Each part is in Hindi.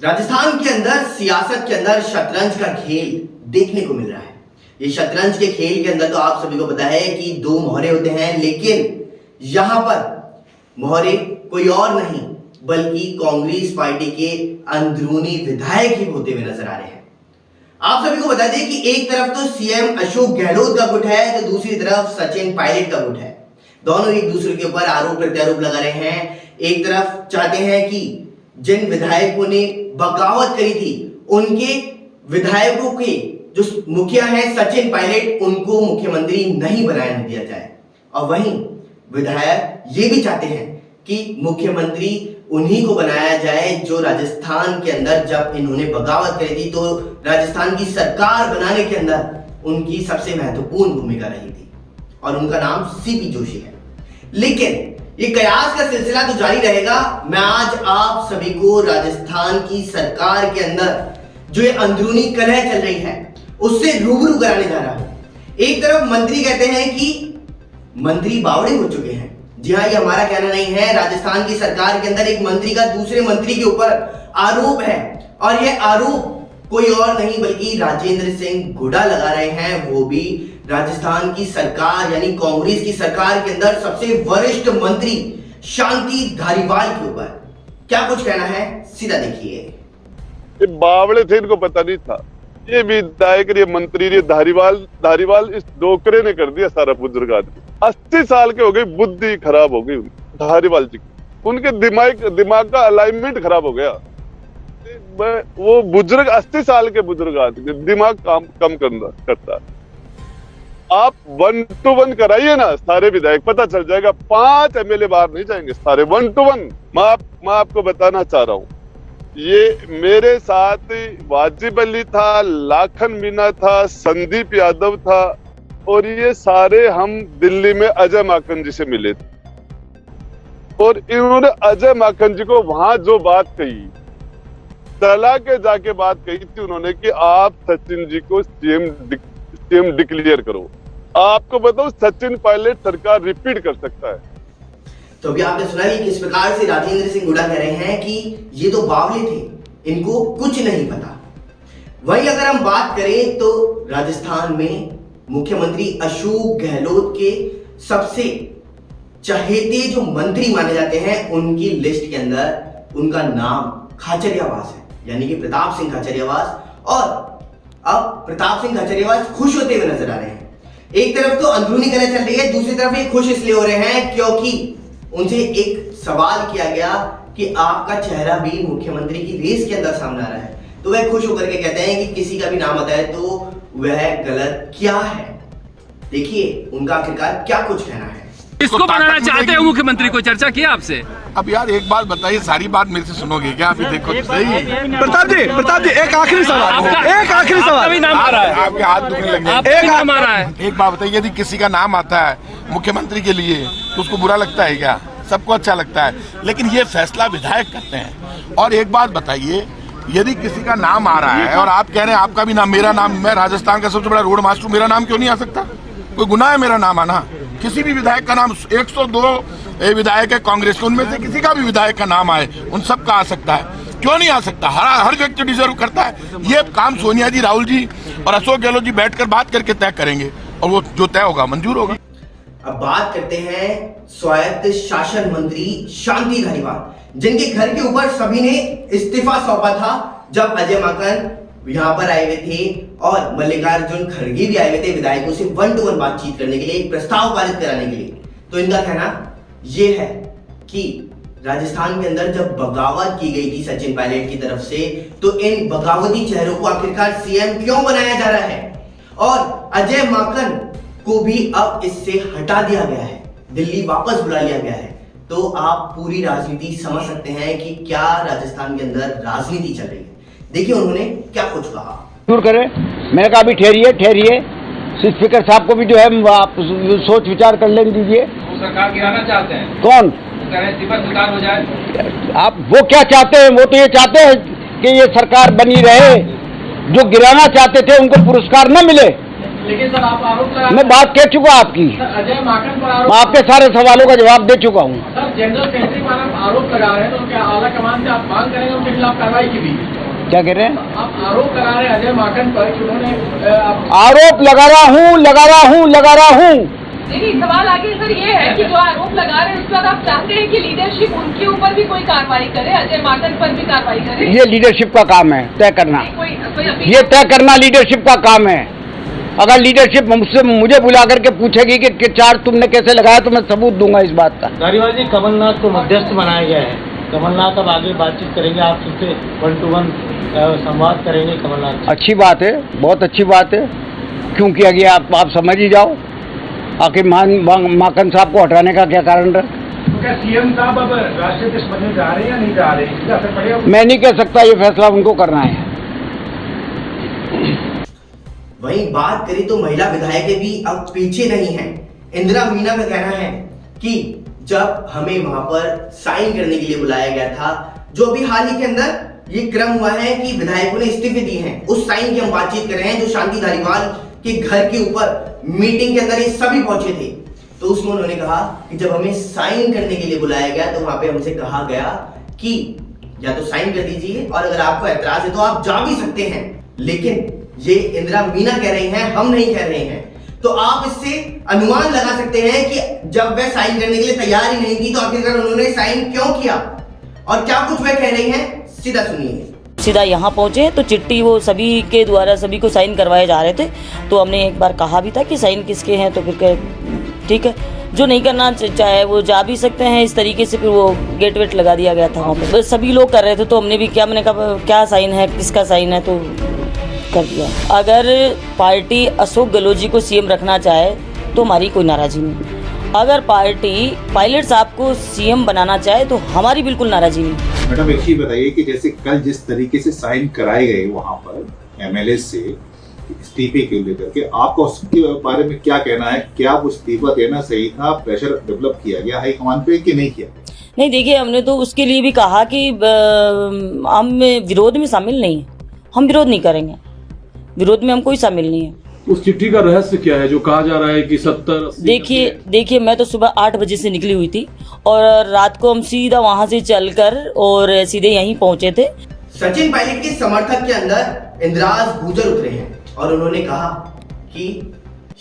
राजस्थान के अंदर सियासत के अंदर शतरंज का खेल देखने को मिल रहा है। ये शतरंज के खेल के अंदर तो आप सभी को पता है कि दो मोहरे होते हैं, लेकिन यहां पर मोहरे कोई और नहीं बल्कि कांग्रेस पार्टी के अंदरूनी विधायक ही होते हुए नजर आ रहे हैं। आप सभी को बता दें कि एक तरफ तो सीएम अशोक गहलोत का गुट है तो दूसरी तरफ सचिन पायलट का गुट है। दोनों एक दूसरे के ऊपर आरोप प्रत्यारोप लगा रहे हैं। एक तरफ चाहते हैं कि जिन विधायकों ने बगावत करी थी उनके विधायकों के जो मुखिया हैं सचिन पायलट, उनको मुख्यमंत्री नहीं बनाया दिया जाए, और वहीं विधायक ये भी चाहते हैं कि मुख्यमंत्री उन्हीं को बनाया जाए जो राजस्थान के अंदर जब इन्होंने बगावत करी थी तो राजस्थान की सरकार बनाने के अंदर उनकी सबसे महत्वपूर्ण भूमिका रही थी, और उनका नाम सीपी जोशी है। लेकिन ये कयास का सिलसिला तो जारी रहेगा। मैं आज आप सभी को राजस्थान की सरकार के अंदर जो ये अंदरूनी कलह चल रही है उससे रूबरू कराने जा रहा हूं। एक तरफ मंत्री कहते हैं कि मंत्री बावड़े हो चुके हैं। जी हाँ, ये हमारा कहना नहीं है। राजस्थान की सरकार के अंदर एक मंत्री का दूसरे मंत्री के ऊपर आरोप है, और यह आरोप कोई और नहीं बल्कि राजेंद्र सिंह हुड्डा लगा रहे हैं, वो भी राजस्थान की सरकार यानी कांग्रेस की सरकार के अंदर सबसे वरिष्ठ मंत्री शांति धारीवाल के ऊपर। क्या कुछ कहना है, सीधा देखिए। ये बावड़े थे, इनको पता नहीं था। ये विधायक, ये मंत्री, ये धारीवाल इस डोकरे ने कर दिया सारा बुजुर्ग आदमी। 80 साल के हो गए, बुद्धि खराब हो गई धारीवाल जी की। उनके दिमाग का अलाइनमेंट खराब हो गया। वो बुजुर्ग 80 साल के बुजुर्ग आदमी, दिमाग काम कम करता है। आप 1 to 1 कराइए ना सारे विधायक, पता चल जाएगा। 5 एमएलए बाहर नहीं जाएंगे, सारे 1 to 1। मैं आपको बताना चाह रहा हूं, ये मेरे साथ वाजिब अली था, लाखन मीना था, संदीप यादव था, और ये सारे हम दिल्ली में अजय माकन जी से मिले थे, और इन्होंने अजय माकन जी को वहां जो बात कही, चला के जाके बात कही थी उन्होंने कि आप सचिन जी को सीएम डिक्लेयर करो। आपको बताओ, सचिन पायलट सरकार रिपीट कर सकता है। तो अभी आपने सुना कि किस प्रकार से राजेंद्र सिंह हुड्डा कह रहे हैं कि ये तो बावले थे, इनको कुछ नहीं पता। वहीं अगर हम बात करें तो राजस्थान में मुख्यमंत्री अशोक गहलोत के सबसे चहेते जो मंत्री माने जाते हैं उनकी लिस्ट के अंदर उनका नाम खाचरियावास है, यानी कि प्रताप सिंह खाचरियावास। और अब प्रताप सिंह खाचरियावास खुश होते हुए नजर आ रहे हैं। एक तरफ तो अंदरूनी कलह चल रही है, दूसरी तरफ ये खुश इसलिए हो रहे हैं क्योंकि उनसे एक सवाल किया गया कि आपका चेहरा भी मुख्यमंत्री की रेस के अंदर सामने आ रहा है, तो वह खुश होकर के कहते हैं कि किसी का भी नाम आता है तो वह गलत क्या है। देखिए उनका आखिरकार क्या कुछ कहना है। किसको बनाना चाहते हो मुख्यमंत्री को, चर्चा किया आपसे? अब यार एक बात बताइए, सारी बात मेरे से सुनोगे क्या? अभी देखो तो सही। प्रताप जी एक आखिरी सवाल, नाम आ रहा है, आपके हाथ दुखने लगे। एक नाम आ रहा है। एक बात बताइए, यदि किसी का नाम आता है मुख्यमंत्री के लिए तो उसको बुरा लगता है क्या? सबको अच्छा लगता है, लेकिन ये फैसला विधायक करते हैं। और एक बात बताइए, यदि किसी का नाम आ रहा है और आप कह रहे हैं आपका भी नाम, मेरा नाम, मैं राजस्थान का सबसे बड़ा रोड मास्टर, मेरा नाम क्यों नहीं आ सकता? कोई गुनाह है मेरा नाम आना? किसी भी विधायक का नाम, 102 विधायक है कांग्रेस के, उनमें से किसी का भी विधायक का नाम आए, उन सब का आ सकता है, क्यों नहीं आ सकता? हर व्यक्ति डिजर्व करता है। ये काम सोनिया जी, राहुल जी और अशोक गहलोत जी बैठकर बात करके तय करेंगे, और वो जो तय होगा मंजूर होगा। अब बात करते हैं स्वायत्त शासन मंत्री शांति धारीवाल, जिनके घर के ऊपर सभी ने इस्तीफा सौंपा था जब अजय माकन यहाँ पर आए हुए थे और मल्लिकार्जुन खड़गे भी आए हुए थे विधायकों से 1 to 1 बातचीत करने के लिए, एक प्रस्ताव पारित कराने के लिए। तो इनका कहना यह है कि राजस्थान के अंदर जब बगावत की गई थी सचिन पायलट की तरफ से, तो इन बगावती चेहरों को आखिरकार सीएम क्यों बनाया जा रहा है, और अजय माकन को भी अब इससे हटा दिया गया है, दिल्ली वापस बुला लिया गया है। तो आप पूरी राजनीति समझ सकते हैं कि क्या राजस्थान के अंदर राजनीति चल रही है। देखिए उन्होंने क्या कुछ कहा। दूर करें, मैंने कहा अभी ठहरिए, स्पीकर साहब को भी जो है आप सोच विचार कर लेने दीजिए। सरकार गिराना चाहते हैं। कौन? सरकार हो जाए। आप वो क्या चाहते हैं? वो तो ये चाहते हैं कि ये सरकार बनी रहे। जो गिराना चाहते थे उनको पुरस्कार न मिले, लेकिन सर आप आरोप लगा मैं बात कह चुका आपकी, सर अजय माकन पर मैं आरोप, आपके सारे सवालों का जवाब दे चुका हूँ। सर जनरल सेक्रेटरी पर आप आरोप लगा रहे हैं तो क्या आला कमान से आप मांग करेंगे उनके खिलाफ कार्रवाई की भी? क्या कह रहे हैं? आप आरोप लगा रहे हैं अजय माकन पर कि उन्होंने आरोप लगा रहा हूँ। लेकिन सवाल आगे सर ये है कि जो आरोप लगा रहे हैं उसके बाद आप चाहते हैं कि लीडरशिप उनके ऊपर भी कोई कार्रवाई करे, अजय माकन पर भी कार्रवाई करे? ये लीडरशिप का काम है तय करना, कोई अपील? ये तय करना लीडरशिप का काम है। अगर लीडरशिप मुझे बुला करके पूछेगी कि चार्ज तुमने कैसे लगाया तो मैं सबूत दूंगा इस बात का। धारीवाल जी, कमलनाथ को मध्यस्थ बनाया गया है। कमलनाथ अब आगे बातचीत करेंगे, आप उससे 1-to-1 संवाद करेंगे कमलनाथ। अच्छी बात है, बहुत अच्छी बात है, क्योंकि आगे आप समझ ही जाओ आखिर माकन साहब को हटाने का क्या कारण रहा। तो क्या सीएम साहब अब राष्ट्रीय अध्यक्ष बनने जा रहे हैं या नहीं जा रहे हैं, इसका असर पड़ेगा? मैं नहीं कह सकता, ये फैसला उनको करना है। वहीं बात करें तो महिला विधायक भी अब पीछे नहीं है। इंदिरा मीना का कहना है कि जब हमें वहां पर साइन करने के लिए बुलाया गया था, जो अभी हाल ही के अंदर ये क्रम हुआ है कि विधायकों ने इस्तीफे दिए हैं, उस साइन की हम बातचीत कर रहे हैं, जो शांति धारीवाल के घर के ऊपर मीटिंग के अंदर ये सभी पहुंचे थे। तो उसमें उन्होंने कहा कि जब हमें साइन करने के लिए बुलाया गया तो वहां पे हमसे कहा गया कि या तो साइन कर दीजिए और अगर आपको ऐतराज है तो आप जा भी सकते हैं। लेकिन ये इंदिरा मीना कह रही हैं, हम नहीं कह रहे हैं। तो आप इससे अनुमान लगा सकते हैं कि जब वह साइन करने के लिए तैयार ही नहीं थी तो आखिरकार उन्होंने साइन क्यों किया और क्या कुछ वह कह रही हैं, सीधा सुनिए। सीधा यहाँ पहुँचे तो चिट्ठी वो सभी के द्वारा सभी को साइन करवाए जा रहे थे। तो हमने एक बार कहा भी था कि साइन किसके हैं, तो फिर ठीक है, जो नहीं करना चाहे वो जा भी सकते हैं। इस तरीके से फिर वो गेट वेट लगा दिया गया था वहाँ पे, सभी लोग कर रहे थे। तो हमने भी क्या, मैंने कहा क्या साइन है, किसका साइन है, तो कर दिया। अगर पार्टी अशोक गहलोत जी को सीएम रखना चाहे तो हमारी कोई नाराज़ी नहीं। अगर पार्टी पायलट साहब को सीएम बनाना चाहे तो हमारी बिल्कुल नाराज़ी नहीं। मैडम एक चीज बताइए कि जैसे कल जिस तरीके से साइन कराए गए वहाँ पर एमएलए से इस्तीफे के लेकर के, आपका उसके बारे में क्या कहना है? क्या वो इस्तीफा देना सही था? प्रेशर डेवलप किया गया हाईकमान पे कि नहीं किया? नहीं, देखिए हमने तो उसके लिए भी कहा कि हम विरोध में शामिल नहीं है, हम विरोध नहीं करेंगे, विरोध में हम कोई शामिल नहीं है। उस चिट्ठी का रहस्य क्या है जो कहा जा रहा है कि 70-80? देखिए मैं तो सुबह 8 बजे से निकली हुई थी और रात को हम सीधा वहां से चलकर और सीधे यहीं पहुंचे थे। सचिन पायलट के समर्थक के अंदर इंदिराज गुजर उतरे हैं और उन्होंने कहा कि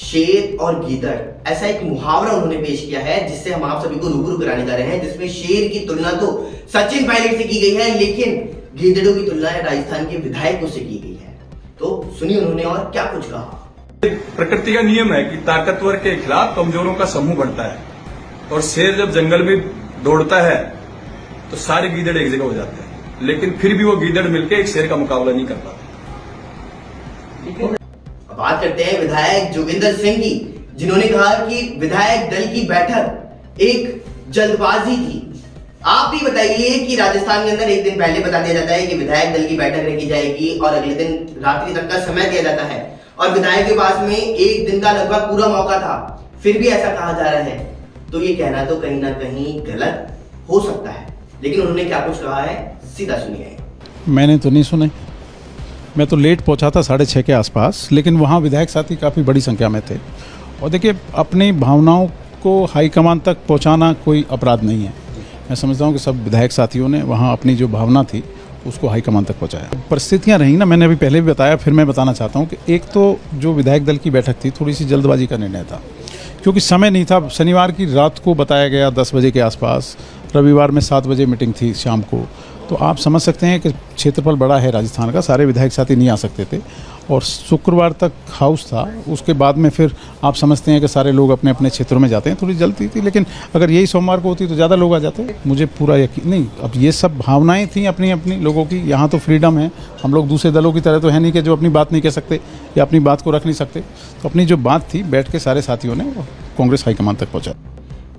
शेर और गीदड़, ऐसा एक मुहावरा उन्होंने पेश किया है जिससे हम आप सभी को रूबरू कराने जा रहे हैं, जिसमें शेर की तुलना तो सचिन पायलट से की गई है लेकिन गीदड़ों की तुलना राजस्थान के विधायकों से की गई है। तो सुनिए उन्होंने और क्या कुछ कहा। प्रकृति का नियम है कि ताकतवर के खिलाफ कमजोरों का समूह बनता है, और शेर जब जंगल में दौड़ता है तो सारे गीदड़ एक जगह हो जाते हैं, लेकिन फिर भी वो गीदड़ मिलकर एक शेर का मुकाबला नहीं कर पाते। बात करते हैं विधायक जोगिंदर सिंह की, जिन्होंने कहा कि विधायक दल की बैठक एक जल्दबाजी थी। आप भी बताइए कि राजस्थान के अंदर एक दिन पहले बता दिया जाता है कि विधायक दल की बैठक रखी जाएगी और अगले दिन रात्रि तक का समय दिया जाता है और विधायक के पास में एक दिन का लगभग पूरा मौका था, फिर भी ऐसा कहा जा रहा है। तो ये कहना तो कहीं ना कहीं गलत हो सकता है, लेकिन उन्होंने क्या कुछ कहा है सीधा सुनिए। मैंने तो नहीं सुने, मैं तो लेट पहुंचा था 6:30 के आसपास, लेकिन वहाँ विधायक साथी काफ़ी बड़ी संख्या में थे। और देखिए, अपनी भावनाओं को हाईकमान तक पहुंचाना कोई अपराध नहीं है। मैं समझता हूँ कि सब विधायक साथियों ने वहाँ अपनी जो भावना थी उसको हाईकमान तक पहुंचाया। परिस्थितियाँ रही ना, मैंने अभी पहले भी बताया, फिर मैं बताना चाहता हूँ कि एक तो जो विधायक दल की बैठक थी थोड़ी सी जल्दबाजी का निर्णय था, क्योंकि समय नहीं था। शनिवार की रात को बताया गया 10 बजे के आसपास, रविवार में 7 बजे मीटिंग थी शाम को। तो आप समझ सकते हैं कि क्षेत्रफल बड़ा है राजस्थान का, सारे विधायक साथी नहीं आ सकते थे और शुक्रवार तक हाउस था। उसके बाद में फिर आप समझते हैं कि सारे लोग अपने अपने क्षेत्रों में जाते हैं, थोड़ी जल्दी थी। लेकिन अगर यही सोमवार को होती तो ज़्यादा लोग आ जाते। मुझे पूरा यकीन नहीं, अब ये सब भावनाएं थी अपनी अपनी लोगों की। यहाँ तो फ्रीडम है, हम लोग दूसरे दलों की तरह तो है नहीं कि जो अपनी बात नहीं कह सकते या अपनी बात को रख नहीं सकते। तो अपनी जो बात थी बैठ के सारे साथियों ने कांग्रेस हाईकमान तक पहुँचा।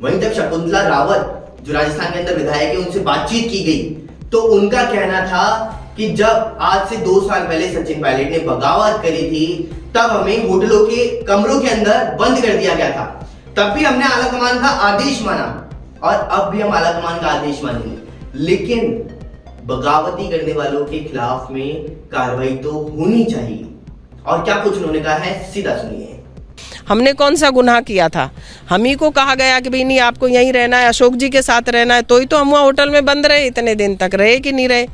वहीं जब शकुंतला रावत जो राजस्थान के अंदर विधायक है उनसे बातचीत की गई तो उनका कहना था कि जब आज से 2 साल पहले सचिन पायलट ने बगावत करी थी तब हमें होटलों के कमरों के अंदर बंद कर दिया गया था, तब भी हमने आलाकमान का आदेश माना और अब भी हम आलाकमान का आदेश मानेंगे, लेकिन बगावती करने वालों के खिलाफ में कार्रवाई तो होनी चाहिए। और क्या कुछ उन्होंने कहा है, सीधा सुनिए। हमने कौन सा गुनाह किया था? हम ही को कहा गया कि भाई नहीं आपको यहीं रहना है, अशोक जी के साथ रहना है, तो ही तो हम वहाँ होटल में बंद रहे, इतने दिन तक रहे कि नहीं रहे?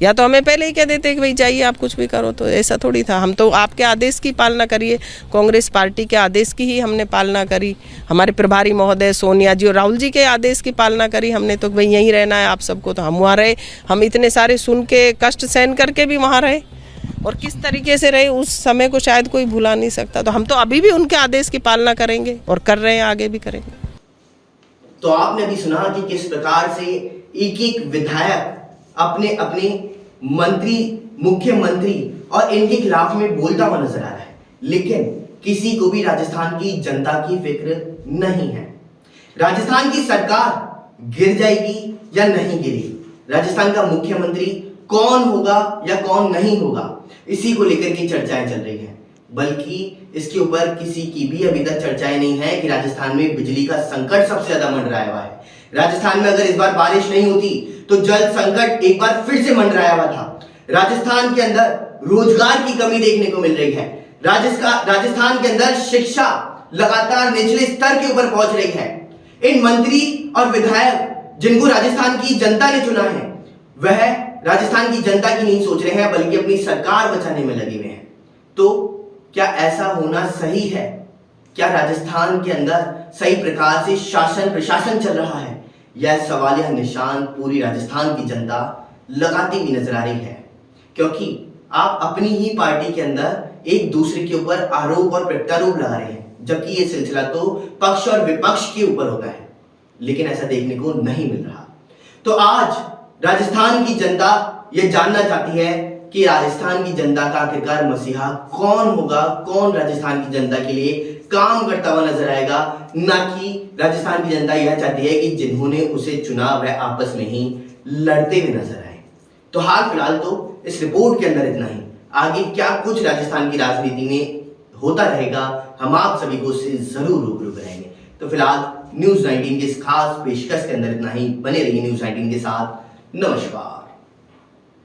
या तो हमें पहले ही कह देते कि भाई जाइए आप कुछ भी करो, तो ऐसा थोड़ी था। हम तो आपके आदेश की पालना करिए, कांग्रेस पार्टी के आदेश की ही हमने पालना करी, हमारे प्रभारी महोदय सोनिया जी और राहुल जी के आदेश की पालना करी हमने, तो भाई यहीं रहना है आप सबको, तो हम वहाँ रहे। हम इतने सारे सुन के कष्ट सहन करके भी वहाँ रहे, और किस तरीके से रहे उस समय को शायद कोई भुला नहीं सकता। तो हम तो अभी भी उनके आदेश की पालना करेंगे और कर रहे हैं, आगे भी करेंगे। तो आपने अभी सुना कि किस प्रकार से एक एक विधायक अपने अपने मंत्री, मुख्यमंत्री और इनके खिलाफ में बोलता हुआ नजर आ रहा है, लेकिन किसी को भी राजस्थान की जनता की फिक्र नहीं है। राजस्थान की सरकार गिर जाएगी या नहीं गिरेगी, राजस्थान का मुख्यमंत्री कौन होगा या कौन नहीं होगा, इसी को लेकर के चर्चाएं चल रही हैं। बल्कि इसके ऊपर किसी की भी अभी तक चर्चाएं नहीं है कि राजस्थान में बिजली का संकट सबसे ज्यादा मंडराया हुआ है। राजस्थान में अगर इस बार बारिश नहीं होती तो जल संकट एक बार फिर से मंडराया हुआ था। राजस्थान के अंदर रोजगार की कमी देखने को मिल रही है। राजस्थान के अंदर शिक्षा लगातार निचले स्तर के ऊपर पहुंच रही है। इन मंत्री और विधायक जिनको राजस्थान की जनता ने चुना है, वह राजस्थान की जनता की नहीं सोच रहे हैं, बल्कि अपनी सरकार बचाने में लगे हुए हैं। तो क्या ऐसा होना सही है? क्या राजस्थान के अंदर सही प्रकार से शासन प्रशासन चल रहा है? यह सवालिया निशान पूरी राजस्थान की जनता लगाती हुई नजर आ रही है, क्योंकि आप अपनी ही पार्टी के अंदर एक दूसरे के ऊपर आरोप और प्रत्यारोप लगा रहे हैं, जबकि यह सिलसिला तो पक्ष और विपक्ष के ऊपर होता है, लेकिन ऐसा देखने को नहीं मिल रहा। तो आज राजस्थान की जनता यह जानना चाहती है कि राजस्थान की जनता का आखिरकार मसीहा कौन होगा, कौन राजस्थान की जनता के लिए काम करता हुआ नजर आएगा, ना कि राजस्थान की जनता यह चाहती है कि जिन्होंने उसे चुना वह आपस में ही लड़ते हुए नजर आए। तो हाल फिलहाल तो इस रिपोर्ट के अंदर इतना ही। आगे क्या कुछ राजस्थान की राजनीति में होता रहेगा, हम आप सभी को उससे जरूर रूबरू कराएंगे। तो फिलहाल न्यूज़ 19 की इस खास पेशकश के अंदर इतना ही। बने रहिए न्यूज़ 19 के साथ। नमस्कार।